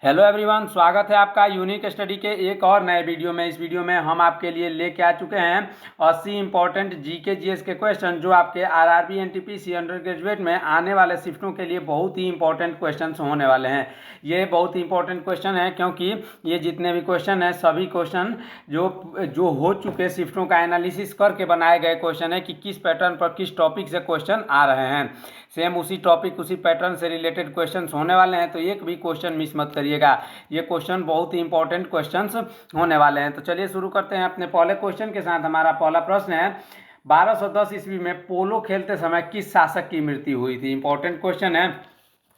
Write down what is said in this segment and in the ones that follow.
Hello everyone, स्वागत है आपका यूनिक स्टडी के एक और नए वीडियो में। इस वीडियो में हम आपके लिए लेके आ चुके हैं 80 इंपॉर्टेंट जीके जीएस के क्वेश्चन जो आपके आरआरबी एनटीपीसी अंडर ग्रेजुएट में आने वाले शिफ्टों के लिए बहुत ही इंपॉर्टेंट क्वेश्चन होने वाले हैं। ये बहुत ही इंपॉर्टेंट क्वेश्चन है क्योंकि ये जितने भी क्वेश्चन हैं सभी क्वेश्चन जो हो चुके शिफ्टों का एनालिसिस करके बनाए गए क्वेश्चन है कि किस पैटर्न पर किस टॉपिक से क्वेश्चन आ रहे हैं। सेम उसी टॉपिक उसी पैटर्न से रिलेटेड क्वेश्चन होने वाले हैं, तो एक भी क्वेश्चन मिस मत करिएगा। ये क्वेश्चन बहुत ही इंपॉर्टेंट क्वेश्चंस होने वाले हैं। तो चलिए शुरू करते हैं अपने पहले क्वेश्चन के साथ। हमारा पहला प्रश्न है 1210 ईस्वी में पोलो खेलते समय किस शासक की मृत्यु हुई थी। इंपॉर्टेंट क्वेश्चन है।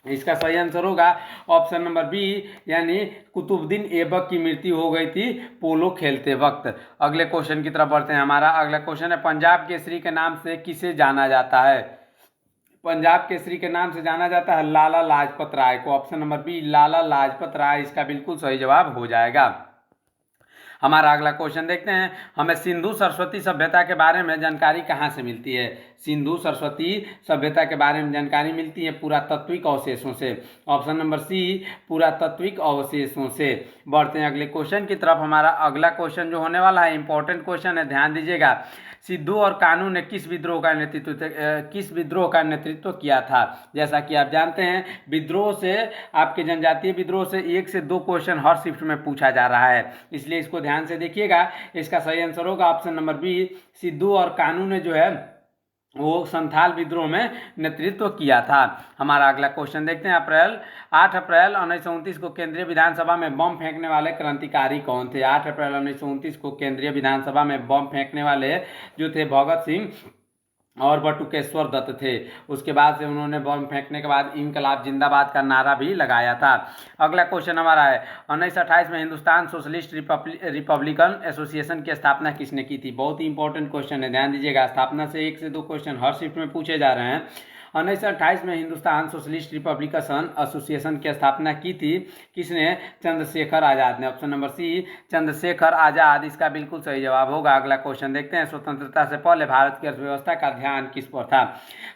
इसका सही आंसर होगा ऑप्शन नंबर बी, यानी कुतुबुद्दीन ऐबक की मृत्यु हो गई थी पोलो खेलते वक्त। अगले क्वेश्चन की तरफ बढ़ते हैं। हमारा अगला क्वेश्चन है पंजाब केसरी के नाम से किसे जाना जाता है। पंजाब केसरी के नाम से जाना जाता है लाला लाजपत राय को। Option number B, Lala Lajpat Rai इसका बिल्कुल सही जवाब हो जाएगा। हमारा अगला क्वेश्चन देखते हैं। हमें सिंधु सरस्वती सभ्यता के बारे में जानकारी कहाँ से मिलती है। सिंधु सरस्वती सभ्यता के बारे में जानकारी मिलती है पुरातात्विक अवशेषों से। ऑप्शन नंबर सी, पुरातात्विक अवशेषों से। बढ़ते हैं अगले क्वेश्चन की तरफ। हमारा अगला क्वेश्चन जो होने वाला है इंपॉर्टेंट क्वेश्चन है, ध्यान दीजिएगा। सिद्धू और कान्हू ने किस विद्रोह का नेतृत्व किया था। जैसा कि आप जानते हैं विद्रोह से, आपके जनजातीय विद्रोह से 1 से 2 क्वेश्चन हर शिफ्ट में पूछा जा रहा है, इसलिए इसको ध्यान से देखिएगा। इसका सही आंसर होगा ऑप्शन नंबर बी, सिद्धू और कान्हू ने जो है वो संथाल विद्रोह में नेतृत्व किया था। हमारा अगला क्वेश्चन देखते हैं। 8 अप्रैल 1929 को केंद्रीय विधानसभा में बम फेंकने वाले क्रांतिकारी कौन थे। 8 अप्रैल 1929 को केंद्रीय विधानसभा में बम फेंकने वाले जो थे भगत सिंह और बटुकेश्वर दत्त थे। उसके बाद से उन्होंने बम फेंकने के बाद इनकलाब जिंदाबाद का नारा भी लगाया था। अगला क्वेश्चन हमारा है 1928 में हिंदुस्तान सोशलिस्ट रिपब्लिकन एसोसिएशन की स्थापना किसने की थी। बहुत ही इंपॉर्टेंट क्वेश्चन है, ध्यान दीजिएगा। स्थापना से 1 से 2 क्वेश्चन हर शिफ्ट में पूछे जा रहे हैं। 1928 में हिंदुस्तान सोशलिस्ट रिपब्लिकन एसोसिएशन की स्थापना की थी किसने। चंद्रशेखर आजाद ने। ऑप्शन नंबर सी, चंद्रशेखर आजाद इसका बिल्कुल सही जवाब होगा। अगला क्वेश्चन देखते हैं। स्वतंत्रता से पहले भारत की अर्थव्यवस्था का ध्यान किस पर था।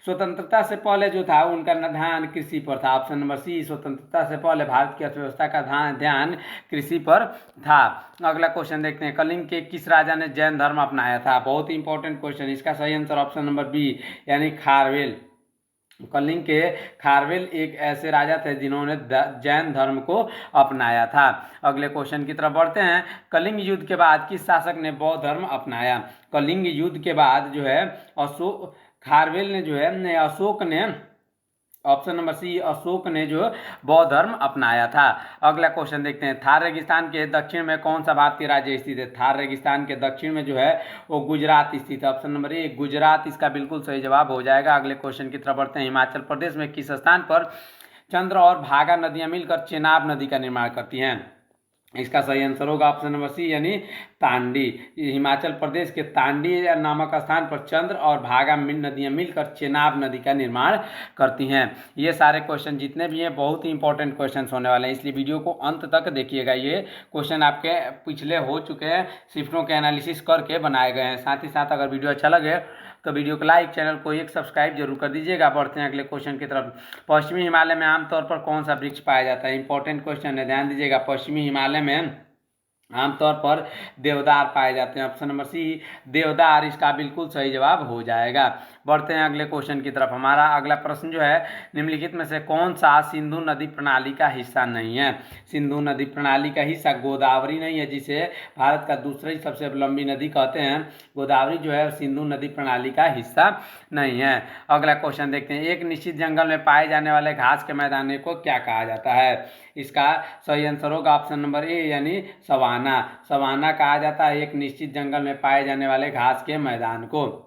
स्वतंत्रता से पहले जो था उनका ध्यान कृषि पर था। ऑप्शन नंबर सी, स्वतंत्रता से पहले भारत की अर्थव्यवस्था का ध्यान कृषि पर था। अगला क्वेश्चन देखते हैं। कलिंग के किस राजा ने जैन धर्म अपनाया था। बहुत ही इंपॉर्टेंट क्वेश्चन। इसका सही आंसर ऑप्शन नंबर बी, यानी खारवेल। कलिंग के खारवेल एक ऐसे राजा थे जिन्होंने जैन धर्म को अपनाया था। अगले क्वेश्चन की तरफ बढ़ते हैं। कलिंग युद्ध के बाद किस शासक ने बौद्ध धर्म अपनाया। कलिंग युद्ध के बाद जो है खारवेल ने जो है अशोक ने, ऑप्शन नंबर सी, अशोक ने जो बौद्ध धर्म अपनाया था। अगला क्वेश्चन देखते हैं। थार रेगिस्तान के दक्षिण में कौन सा भारतीय राज्य स्थित है। थार रेगिस्तान के दक्षिण में जो है वो गुजरात स्थित है। ऑप्शन नंबर ए, गुजरात इसका बिल्कुल सही जवाब हो जाएगा। अगले क्वेश्चन की तरफ बढ़ते हैं। हिमाचल प्रदेश में किस स्थान पर चंद्र और भागा नदियां मिलकर चेनाब नदी का निर्माण करती हैं। इसका सही आंसर होगा ऑप्शन नंबर सी, यानी तांडी। हिमाचल प्रदेश के तांडी नामक स्थान पर चंद्र और भागा नदियां मिलकर चेनाब नदी का निर्माण करती हैं। ये सारे क्वेश्चन जितने भी हैं बहुत ही इंपॉर्टेंट क्वेश्चन होने वाले हैं, इसलिए वीडियो को अंत तक देखिएगा। ये क्वेश्चन आपके पिछले हो चुके हैं शिफ्टों के एनालिसिस करके बनाए गए हैं। साथ ही साथ अगर वीडियो अच्छा लगे तो वीडियो को लाइक, चैनल को एक सब्सक्राइब जरूर कर दीजिएगा। बढ़ते हैं अगले क्वेश्चन की तरफ। पश्चिमी हिमालय में आमतौर पर कौन सा वृक्ष पाया जाता है। इंपॉर्टेंट क्वेश्चन है, ध्यान दीजिएगा। पश्चिमी हिमालय में आमतौर पर देवदार पाए जाते हैं। ऑप्शन नंबर सी, देवदार इसका बिल्कुल सही जवाब हो जाएगा। बढ़ते हैं अगले क्वेश्चन की तरफ। हमारा अगला प्रश्न जो है निम्नलिखित में से कौन सा सिंधु नदी प्रणाली का हिस्सा नहीं है। सिंधु नदी प्रणाली का हिस्सा गोदावरी नहीं है, जिसे भारत का दूसरी सबसे लंबी नदी कहते हैं। गोदावरी जो है सिंधु नदी प्रणाली का हिस्सा नहीं है। अगला क्वेश्चन देखते हैं। एक निश्चित जंगल में पाए जाने वाले घास के मैदान को क्या कहा जाता है। इसका सही आंसर होगा ऑप्शन नंबर ए, यानी सवाना। सवाना कहा जाता है एक निश्चित जंगल में पाए जाने वाले घास के मैदान को।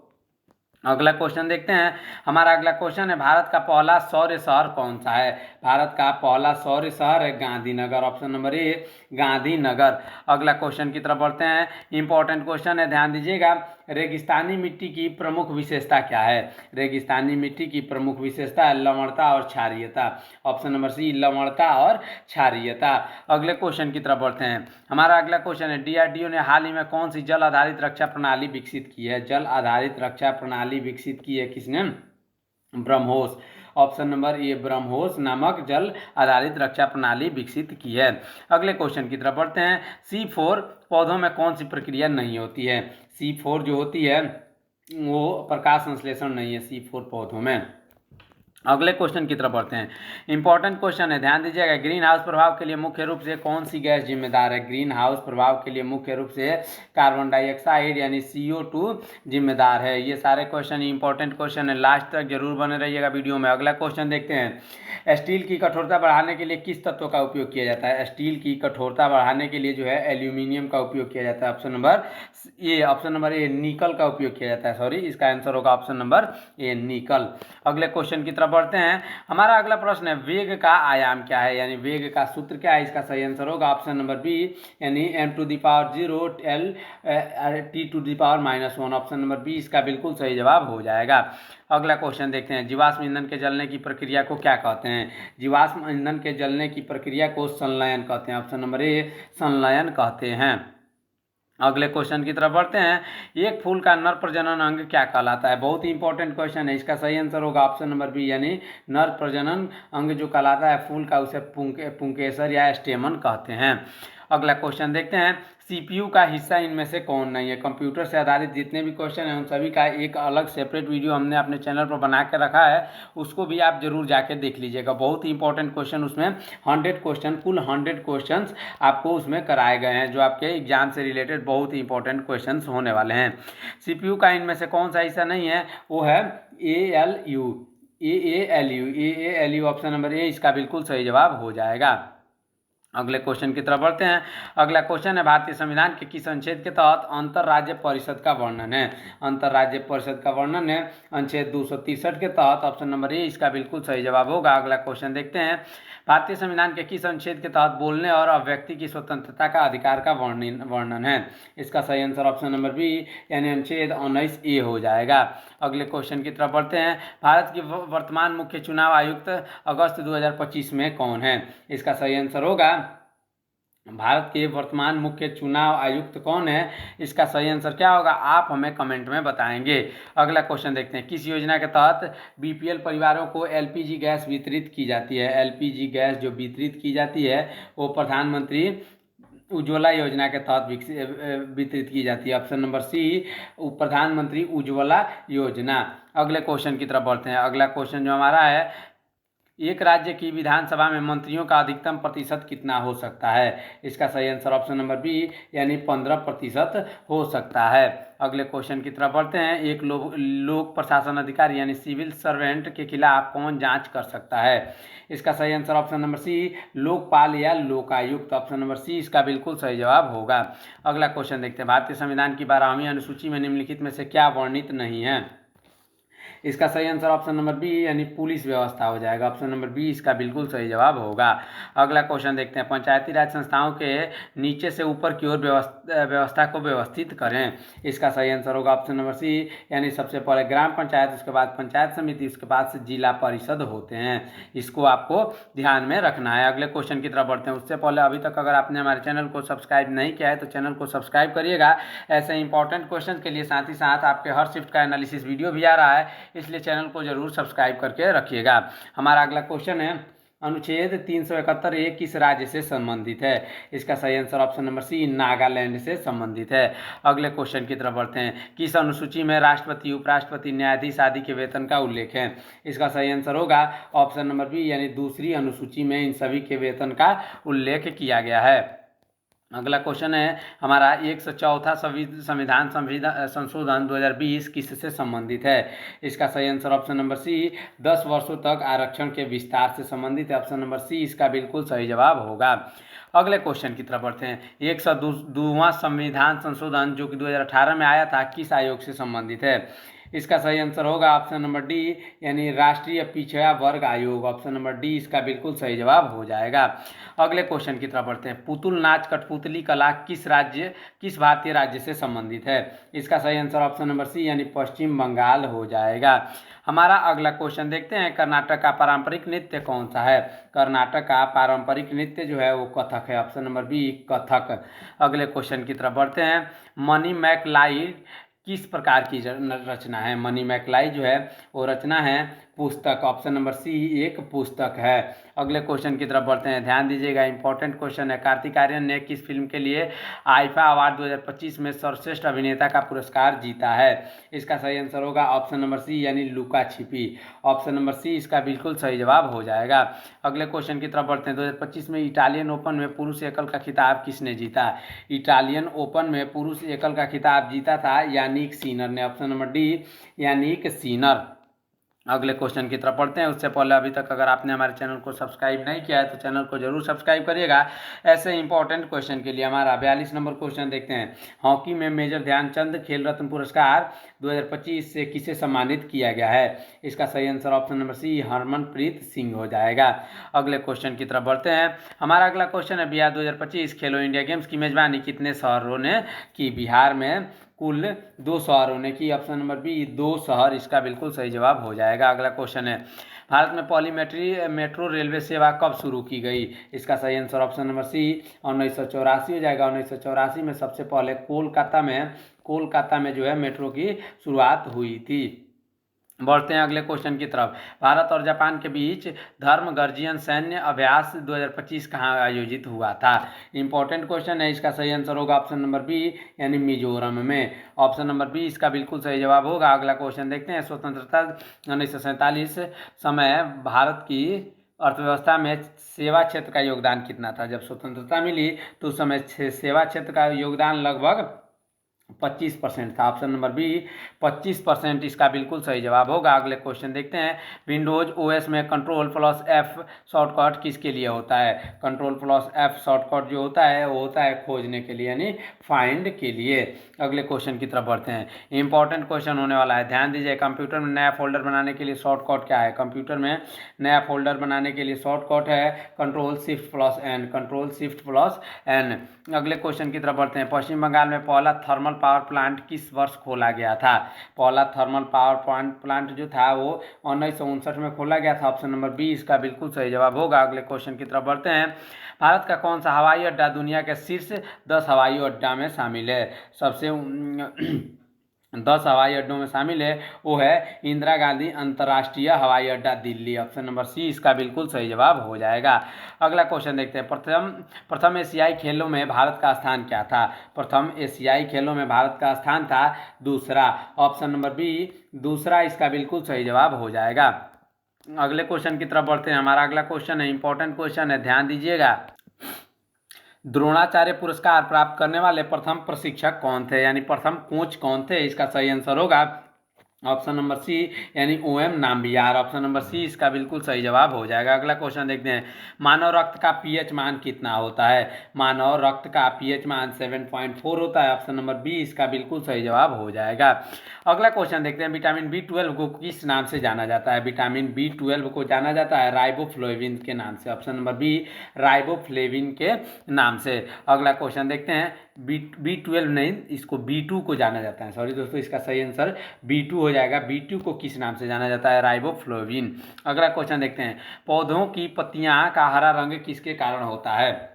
अगला क्वेश्चन देखते हैं। हमारा अगला क्वेश्चन है भारत का पहला सौर शहर कौन सा है। भारत का पहला सौर शहर है Gandhinagar. Option number A, Gandhinagar. अगला क्वेश्चन की तरफ बढ़ते हैं। इंपॉर्टेंट क्वेश्चन है, ध्यान दीजिएगा। रेगिस्तानी मिट्टी की प्रमुख विशेषता क्या है। रेगिस्तानी मिट्टी की प्रमुख विशेषता है लवणता और क्षारीयता। ऑप्शन नंबर सी, लवणता और क्षारीयता। अगले क्वेश्चन की तरफ बढ़ते हैं। हमारा अगला क्वेश्चन है डीआरडीओ ने हाल ही में कौन सी जल आधारित रक्षा प्रणाली विकसित की है। जल आधारित रक्षा प्रणाली विकसित की है किसने, BrahMos. Option number A BrahMos नामक जल आधारित रक्षा प्रणाली विकसित की है। अगले क्वेश्चन की तरफ बढ़ते हैं। C4 पौधों में कौन सी प्रक्रिया नहीं होती है? C4 जो होती है वो प्रकाश संश्लेषण नहीं है C4 पौधों में। अगले क्वेश्चन की तरफ बढ़ते हैं। इंपॉर्टेंट क्वेश्चन है, ध्यान दीजिएगा। ग्रीन हाउस प्रभाव के लिए मुख्य रूप से कौन सी गैस जिम्मेदार है? ग्रीन हाउस प्रभाव के लिए मुख्य रूप से कार्बन डाइऑक्साइड यानी CO2 जिम्मेदार है। ये सारे क्वेश्चन इंपॉर्टेंट क्वेश्चन है, लास्ट तक जरूर बने रहिएगा वीडियो में। अगला क्वेश्चन देखते हैं। स्टील की कठोरता बढ़ाने के लिए किस तत्व का उपयोग किया जाता है? स्टील की कठोरता बढ़ाने के लिए जो है एल्यूमिनियम का उपयोग किया जाता है। ऑप्शन नंबर ए निकल का उपयोग किया जाता है। सॉरी, इसका आंसर होगा ऑप्शन नंबर ए निकल। अगले क्वेश्चन की तरफ बढ़ते हैं। हमारा अगला प्रश्न है, वेग का आयाम क्या है? यानी वेग का सूत्र क्या है? इसका सही आंसर होगा ऑप्शन नंबर बी यानी m⁻0 L T⁻⁻1। Option number B इसका बिल्कुल सही जवाब हो जाएगा। अगला क्वेश्चन देखते हैं। जीवाश्म ईंधन के जलने की प्रक्रिया को क्या कहते हैं? जीवाश्म ईंधन के जलने की प्रक्रिया को संलयन कहते हैं। ऑप्शन नंबर ए संलयन कहते हैं। अगले क्वेश्चन की तरफ बढ़ते हैं। एक फूल का नर प्रजनन अंग क्या कहलाता है? बहुत ही इंपॉर्टेंट क्वेश्चन है, इसका सही आंसर होगा ऑप्शन नंबर बी यानी नर प्रजनन अंग जो कहलाता है फूल का उसे पुंकेसर या स्टेमन कहते हैं। अगला क्वेश्चन देखते हैं। CPU का हिस्सा इनमें से कौन नहीं है? कंप्यूटर से आधारित जितने भी क्वेश्चन हैं उन सभी का एक अलग सेपरेट वीडियो हमने अपने चैनल पर बना के रखा है, उसको भी आप जरूर जाके देख लीजिएगा। बहुत ही इंपॉर्टेंट क्वेश्चन उसमें 100 क्वेश्चन, कुल 100 क्वेश्चन आपको उसमें कराए गए हैं जो आपके एग्जाम से रिलेटेड बहुत ही इंपॉर्टेंट क्वेश्चन होने वाले हैं। CPU का इनमें से कौन सा हिस्सा नहीं है? वो है AALU। ऑप्शन नंबर ए इसका बिल्कुल सही जवाब हो जाएगा। अगले क्वेश्चन की तरफ बढ़ते हैं। अगला क्वेश्चन है, भारतीय संविधान के किस अनुच्छेद के तहत अंतरराज्य परिषद का वर्णन है? अंतरराज्य परिषद का वर्णन है अनुच्छेद 263 के तहत। ऑप्शन नंबर ए इसका बिल्कुल सही जवाब होगा। अगला क्वेश्चन देखते हैं। भारतीय संविधान के किस अनुच्छेद के तहत बोलने और अभिव्यक्ति की स्वतंत्रता का अधिकार का वर्णन है? इसका सही आंसर ऑप्शन नंबर बी यानी अनुच्छेद 19A हो जाएगा। अगले क्वेश्चन की तरफ बढ़ते हैं। भारत के वर्तमान मुख्य चुनाव आयुक्त अगस्त 2025 में कौन है? इसका सही आंसर होगा भारत के वर्तमान मुख्य चुनाव आयुक्त कौन है? इसका सही आंसर क्या होगा आप हमें कमेंट में बताएंगे। अगला क्वेश्चन देखते हैं। किस योजना के तहत BPL परिवारों को LPG गैस वितरित की जाती है? LPG गैस जो वितरित की जाती है वो प्रधानमंत्री उज्ज्वला योजना के तहत वितरित की जाती है। ऑप्शन नंबर सी प्रधानमंत्री उज्ज्वला योजना। अगले क्वेश्चन की तरफ बढ़ते हैं। अगला क्वेश्चन जो हमारा है, एक राज्य की विधानसभा में मंत्रियों का अधिकतम प्रतिशत कितना हो सकता है? इसका सही आंसर ऑप्शन नंबर बी यानी 15% हो सकता है। अगले क्वेश्चन की तरफ बढ़ते हैं। एक लोक प्रशासन अधिकारी यानी सिविल सर्वेंट के खिलाफ कौन जांच कर सकता है? इसका सही answer option number C Lokpal या लोकायुक्त। ऑप्शन नंबर सी इसका बिल्कुल सही जवाब होगा। अगला क्वेश्चन देखते हैं। भारतीय संविधान की 12वीं अनुसूची में निम्नलिखित में से क्या वर्णित नहीं है? इसका सही आंसर ऑप्शन नंबर बी यानी पुलिस व्यवस्था हो जाएगा। ऑप्शन नंबर बी इसका बिल्कुल सही जवाब होगा। अगला क्वेश्चन देखते हैं। पंचायती राज संस्थाओं के नीचे से ऊपर की ओर व्यवस्था को व्यवस्थित करें। इसका सही आंसर होगा ऑप्शन नंबर सी यानी सबसे पहले ग्राम पंचायत, उसके बाद पंचायत समिति, उसके बाद से जिला परिषद होते हैं। इसको आपको ध्यान में रखना है। अगले क्वेश्चन की तरफ बढ़ते हैं। उससे पहले अभी तक अगर आपने हमारे चैनल को सब्सक्राइब नहीं किया है तो चैनल को सब्सक्राइब करिएगा। ऐसे इंपॉर्टेंट क्वेश्चन के लिए साथ ही साथ आपके हर शिफ्ट का एनालिसिस वीडियो भी आ रहा है, इसलिए चैनल को जरूर सब्सक्राइब करके रखिएगा। हमारा अगला क्वेश्चन है, अनुच्छेद 371A किस राज्य से संबंधित है? इसका सही answer option number C Nagaland से संबंधित है। अगले क्वेश्चन की तरफ बढ़ते हैं। किस अनुसूची में राष्ट्रपति, उपराष्ट्रपति, न्यायाधीश आदि के वेतन का उल्लेख है? इसका सही आंसर होगा ऑप्शन नंबर बी यानी दूसरी अनुसूची में इन सभी के वेतन का उल्लेख किया गया है। अगला क्वेश्चन है हमारा 104वां संविधान संशोधन 2020 किससे संबंधित है? इसका सही आंसर ऑप्शन नंबर सी 10 वर्षों तक आरक्षण के विस्तार से संबंधित है। ऑप्शन नंबर सी इसका बिल्कुल सही जवाब होगा। अगले क्वेश्चन की तरफ बढ़ते हैं। 102वां संविधान संशोधन जो कि 2018 में आया था किस आयोग से संबंधित है? इसका सही आंसर होगा ऑप्शन नंबर डी यानी राष्ट्रीय पिछड़ा वर्ग आयोग। ऑप्शन नंबर डी इसका बिल्कुल सही जवाब हो जाएगा। अगले क्वेश्चन की तरफ बढ़ते हैं। पुतुल नाच कठपुतली कला किस भारतीय राज्य से संबंधित है? इसका सही आंसर ऑप्शन नंबर सी यानी पश्चिम बंगाल हो जाएगा। हमारा अगला क्वेश्चन देखते हैं। कर्नाटक का पारंपरिक नृत्य कौन सा है? कर्नाटक का पारंपरिक नृत्य जो है वो कथक है। Option number B Kathak. अगले क्वेश्चन की तरफ बढ़ते हैं। मनी मैकलाई किस प्रकार की रचना है? मनी मैकलाई जो है वो रचना है पुस्तक। ऑप्शन नंबर सी एक पुस्तक है। अगले क्वेश्चन की तरफ बढ़ते हैं, ध्यान दीजिएगा, इंपॉर्टेंट क्वेश्चन है। कार्तिक आर्यन ने किस फिल्म के लिए आईफा अवार्ड 2025 में सर्वश्रेष्ठ अभिनेता का पुरस्कार जीता है? इसका सही आंसर होगा ऑप्शन नंबर सी यानी लुका छिपी। ऑप्शन नंबर सी इसका बिल्कुल सही जवाब हो जाएगा। अगले क्वेश्चन की तरफ बढ़ते हैं, 2025 में इटालियन ओपन में पुरुष एकल का खिताब किसने जीता? इटालियन ओपन में पुरुष एकल का खिताब जीता था यानिक सिनर ने। Option number D Jannik Sinner. अगले क्वेश्चन की तरफ पढ़ते हैं, उससे पहले अभी तक अगर आपने हमारे चैनल को सब्सक्राइब नहीं किया है तो चैनल को जरूर सब्सक्राइब करिएगा ऐसे इंपॉर्टेंट क्वेश्चन के लिए। हमारा 42 नंबर क्वेश्चन देखते हैं, हॉकी में मेजर ध्यानचंद खेल रत्न पुरस्कार 2025 से किसे सम्मानित किया गया है? इसका सही answer option number C Harmanpreet Singh हो जाएगा। अगले क्वेश्चन की तरफ बढ़ते हैं, हमारा अगला क्वेश्चन है, बिहार 2025 खेलो इंडिया गेम्स की मेजबानी कितने शहरों ने की? बिहार में कुल 2 शहरों ने की। ऑप्शन नंबर बी 2 शहर इसका बिल्कुल सही जवाब हो जाएगा। अगला क्वेश्चन है, भारत में पहली मेट्रो रेलवे सेवा कब शुरू की गई? इसका सही आंसर ऑप्शन नंबर सी 1984 हो जाएगा। 1984 में सबसे पहले कोलकाता में जो है मेट्रो की शुरुआत हुई थी। बढ़ते हैं अगले क्वेश्चन की तरफ, भारत और जापान के बीच धर्म गर्जियन सैन्य अभ्यास 2025 कहाँ आयोजित हुआ था? इंपॉर्टेंट क्वेश्चन है, इसका सही आंसर होगा ऑप्शन नंबर बी यानी मिजोरम में। ऑप्शन नंबर बी इसका बिल्कुल सही जवाब होगा। अगला क्वेश्चन देखते हैं, स्वतंत्रता 1947 समय भारत की अर्थव्यवस्था में सेवा क्षेत्र का योगदान कितना था? जब स्वतंत्रता मिली तो उस समय सेवा क्षेत्र का योगदान लगभग 25% था। ऑप्शन नंबर बी 25% इसका बिल्कुल सही जवाब होगा। अगले क्वेश्चन देखते हैं, विंडोज ओएस में कंट्रोल प्लस एफ शॉर्टकट किसके लिए होता है? कंट्रोल प्लस एफ शॉर्टकट जो होता है वो होता है खोजने के लिए यानी फाइंड के लिए। अगले क्वेश्चन की तरफ बढ़ते हैं, इंपॉर्टेंट क्वेश्चन होने वाला है, ध्यान दीजिए, कंप्यूटर में नया फोल्डर बनाने के लिए शॉर्टकट क्या है? कंप्यूटर में नया फोल्डर बनाने के लिए शॉर्टकट है control shift plus N, control shift plus N. अगले क्वेश्चन की तरफ बढ़ते हैं, पश्चिम बंगाल में पहला थर्मल पावर प्लांट किस वर्ष खोला गया था? पहला थर्मल पावर प्लांट जो था वो 1959 में खोला गया था। ऑप्शन नंबर बी इसका बिल्कुल सही जवाब होगा। अगले क्वेश्चन की तरफ बढ़ते हैं, भारत का कौन सा हवाई अड्डा दुनिया के शीर्ष 10 हवाई अड्डा में शामिल है? सबसे 10 हवाई अड्डों में शामिल है वो है इंदिरा गांधी अंतर्राष्ट्रीय हवाई अड्डा दिल्ली। ऑप्शन नंबर सी इसका बिल्कुल सही जवाब हो जाएगा। अगला क्वेश्चन देखते हैं, प्रथम एशियाई खेलों में भारत का स्थान क्या था? प्रथम एशियाई खेलों में भारत का स्थान था दूसरा। ऑप्शन नंबर बी दूसरा इसका बिल्कुल सही जवाब हो जाएगा। अगले क्वेश्चन की तरफ बढ़ते हैं, हमारा अगला क्वेश्चन है, इंपॉर्टेंट क्वेश्चन है, ध्यान दीजिएगा, द्रोणाचार्य पुरस्कार प्राप्त करने वाले प्रथम प्रशिक्षक कौन थे यानी प्रथम कोच कौन थे? इसका सही आंसर होगा ऑप्शन नंबर सी यानी O M Nambiar. Option number C इसका बिल्कुल सही जवाब हो जाएगा। अगला क्वेश्चन देखते हैं, मानव रक्त का पीएच मान कितना होता है? मानव रक्त का पीएच मान 7.4 होता है। ऑप्शन नंबर बी इसका बिल्कुल सही जवाब हो जाएगा। अगला क्वेश्चन देखते हैं, विटामिन B12 को किस नाम से जाना जाता है? विटामिन B12 को जाना जाता है राइबोफ्लेविन के नाम से। ऑप्शन नंबर बी राइबोफ्लेविन के नाम से। अगला क्वेश्चन देखते हैं, B12 नहीं, इसको B2 को जाना जाता है, सॉरी दोस्तों, इसका सही आंसर B2 हो जाएगा। B2 को किस नाम से जाना जाता है? राइबोफ्लेविन। अगला क्वेश्चन देखते हैं, पौधों की पत्तियां का हरा रंग किसके कारण होता है?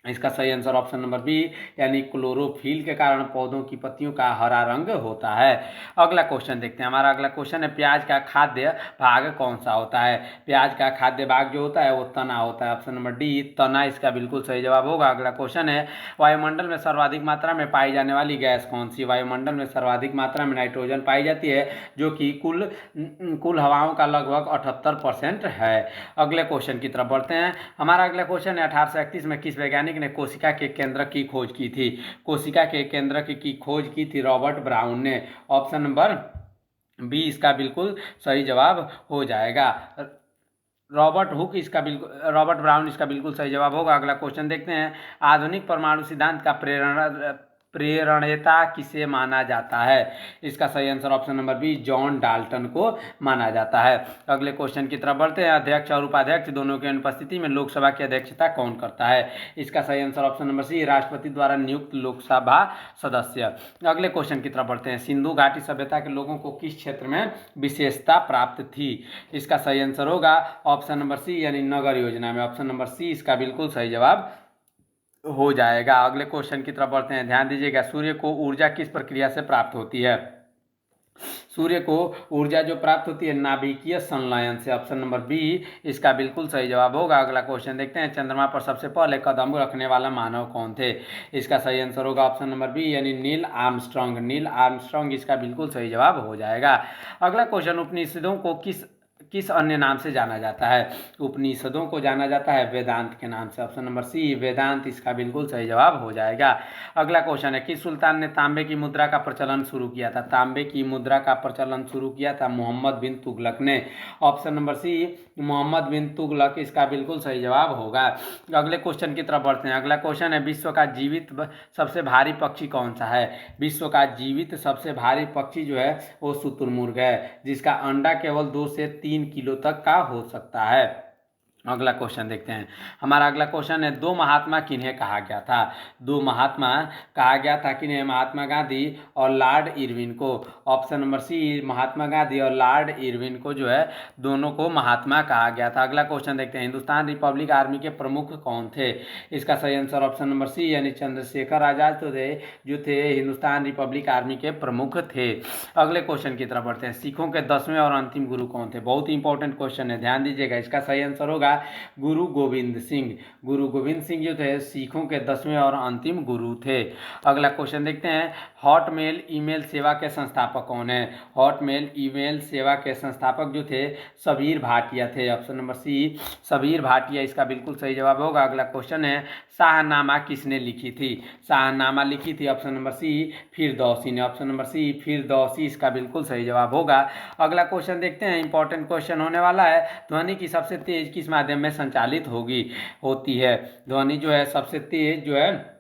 इसका सही आंसर ऑप्शन नंबर बी यानी क्लोरोफिल के कारण पौधों की पत्तियों का हरा रंग होता है। अगला क्वेश्चन देखते हैं, हमारा अगला क्वेश्चन है, प्याज का खाद्य भाग कौन सा होता है? प्याज का खाद्य भाग जो होता है वो तना होता है। ऑप्शन नंबर डी तना इसका बिल्कुल सही जवाब होगा। अगला क्वेश्चन है, वायुमंडल में सर्वाधिक मात्रा में पाई जाने वाली गैस कौन सी? वायुमंडल में सर्वाधिक मात्रा में नाइट्रोजन पाई जाती है जो कि कुल हवाओं का लगभग 78% है। अगले क्वेश्चन की तरफ बढ़ते हैं, हमारा अगला क्वेश्चन है, 1831 में किस वैज्ञानिक ने कोशिका के केंद्र की खोज की थी? कोशिका के केंद्र की खोज की थी रॉबर्ट ब्राउन ने। ऑप्शन नंबर बी इसका बिल्कुल सही जवाब हो जाएगा। रॉबर्ट ब्राउन इसका बिल्कुल सही जवाब होगा। अगला क्वेश्चन देखते हैं, आधुनिक परमाणु सिद्धांत का प्रेरणेता किसे माना जाता है? इसका सही answer option number B John Dalton को माना जाता है। अगले क्वेश्चन की तरफ बढ़ते हैं, अध्यक्ष और उपाध्यक्ष दोनों की अनुपस्थिति में लोकसभा की अध्यक्षता कौन करता है? इसका सही आंसर ऑप्शन नंबर सी राष्ट्रपति द्वारा नियुक्त लोकसभा सदस्य। अगले क्वेश्चन की तरफ बढ़ते हैं, सिंधु घाटी सभ्यता के लोगों को किस क्षेत्र में विशेषता प्राप्त थी? इसका सही आंसर होगा ऑप्शन नंबर सी यानी नगर योजना में। ऑप्शन नंबर सी इसका बिल्कुल सही जवाब हो जाएगा। अगले क्वेश्चन की तरफ बढ़ते हैं, ध्यान दीजिएगा, सूर्य को ऊर्जा किस प्रक्रिया से प्राप्त होती है? सूर्य को ऊर्जा जो प्राप्त होती है नाभिकीय संलयन से। ऑप्शन नंबर बी इसका बिल्कुल सही जवाब होगा। अगला क्वेश्चन देखते हैं, चंद्रमा पर सबसे पहले कदम रखने वाला मानव कौन थे? इसका सही आंसर होगा ऑप्शन नंबर बी यानी नील आर्मस्ट्रांग। नील आर्मस्ट्रांग इसका बिल्कुल सही जवाब हो जाएगा। अगला क्वेश्चन, उपनिषदों को किस किस अन्य नाम से जाना जाता है? उपनिषदों को जाना जाता है वेदांत के नाम से। ऑप्शन नंबर सी वेदांत इसका बिल्कुल सही जवाब हो जाएगा। अगला क्वेश्चन है, किस सुल्तान ने तांबे की मुद्रा का प्रचलन शुरू किया था? तांबे की मुद्रा का प्रचलन शुरू किया था मोहम्मद बिन तुगलक ने। ऑप्शन नंबर सी मोहम्मद बिन तुगलक इसका बिल्कुल सही जवाब होगा। अगले क्वेश्चन की तरफ बढ़ते हैं। अगला क्वेश्चन है, विश्व का जीवित सबसे भारी पक्षी कौन सा है? विश्व का जीवित सबसे भारी पक्षी जो है वो शुतुरमुर्ग है, जिसका अंडा केवल 2 से 3 किलो तक का हो सकता है। अगला क्वेश्चन देखते हैं। हमारा अगला क्वेश्चन है, दो महात्मा किन्हें कहा गया था? दो महात्मा कहा गया था किन्हें? महात्मा गांधी और लॉर्ड इरविन को। ऑप्शन नंबर सी महात्मा गांधी और लॉर्ड इरविन को जो है दोनों को महात्मा कहा गया था। अगला क्वेश्चन देखते हैं, हिंदुस्तान रिपब्लिक आर्मी के प्रमुख कौन थे? इसका सही आंसर ऑप्शन नंबर सी यानी चंद्रशेखर आजाद तो थे जो थे हिंदुस्तान रिपब्लिक आर्मी के प्रमुख थे। अगले क्वेश्चन की तरफ बढ़ते हैं, सिखों के 10वें और अंतिम गुरु कौन थे? बहुत ही इंपॉर्टेंट क्वेश्चन है, ध्यान दीजिएगा। इसका सही आंसर होगा गुरु गोविंद सिंह। गुरु गोविंद सिंह जो थे सिखों के 10वें और अंतिम गुरु थे। अगला क्वेश्चन देखते हैं, हॉटमेल ईमेल सेवा के संस्थापक कौन है? हॉटमेल ईमेल सेवा के संस्थापक जो थे सबीर भाटिया थे। Option number C Sabeer Bhatia इसका बिल्कुल सही जवाब होगा। अगला क्वेश्चन है, शाहनामा किसने लिखी थी? शाहनामा लिखी थी ऑप्शन नंबर सी फिरदौसी ने। ऑप्शन नंबर सी फिरदौसी इसका बिल्कुल सही जवाब होगा। अगला क्वेश्चन देखते हैं, इंपॉर्टेंट क्वेश्चन होने वाला है, ध्वनि की सबसे तेज किस माध्यम में संचालित होती है? ध्वनि जो है सबसे तेज जो है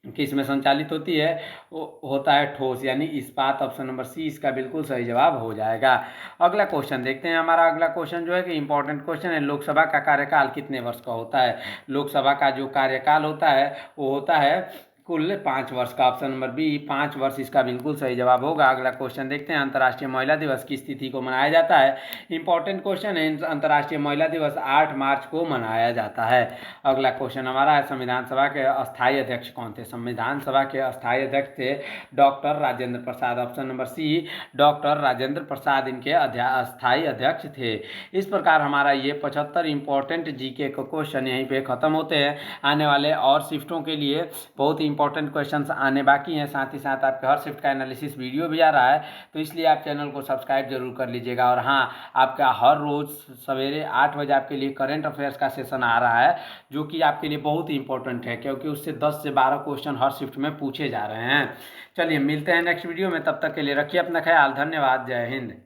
किस में संचालित होती है? वो होता है ठोस यानी इस्पात। ऑप्शन नंबर सी इसका बिल्कुल सही जवाब हो जाएगा। अगला क्वेश्चन देखते हैं। हमारा अगला क्वेश्चन जो है कि इंपॉर्टेंट क्वेश्चन है, लोकसभा का कार्यकाल कितने वर्ष का होता है? लोकसभा का जो कार्यकाल होता है वो होता है कुल 5 वर्ष का। ऑप्शन नंबर बी 5 वर्ष इसका बिल्कुल सही जवाब होगा। अगला क्वेश्चन देखते हैं, अंतर्राष्ट्रीय महिला दिवस किस तिथि को मनाया जाता है? इंपॉर्टेंट क्वेश्चन है, अंतर्राष्ट्रीय महिला दिवस 8 मार्च को मनाया जाता है। अगला क्वेश्चन हमारा है, संविधान सभा के अस्थायी अध्यक्ष कौन थे? संविधान सभा के अस्थायी अध्यक्ष थे doctor Rajendra Prasad. Option number C doctor Rajendra Prasad इनके अस्थायी अध्यक्ष थे। इस प्रकार हमारा ये 75 इंपॉर्टेंट जीके का क्वेश्चन यहीं पे खत्म होते हैं। आने वाले और शिफ्टों के लिए बहुत इंपॉर्टेंट क्वेश्चंस आने बाकी हैं, साथ ही साथ आपके हर शिफ्ट का एनालिसिस वीडियो भी आ रहा है, तो इसलिए आप चैनल को सब्सक्राइब जरूर कर लीजिएगा। और हाँ, आपका हर रोज़ सवेरे 8 बजे आपके लिए करंट अफेयर्स का सेशन आ रहा है, जो कि आपके लिए बहुत ही इंपॉर्टेंट है, क्योंकि उससे 10 से 12 क्वेश्चन हर शिफ्ट में पूछे जा रहे हैं। चलिए मिलते हैं नेक्स्ट वीडियो में, तब तक के लिए रखिए अपना ख्याल। धन्यवाद। जय हिंद।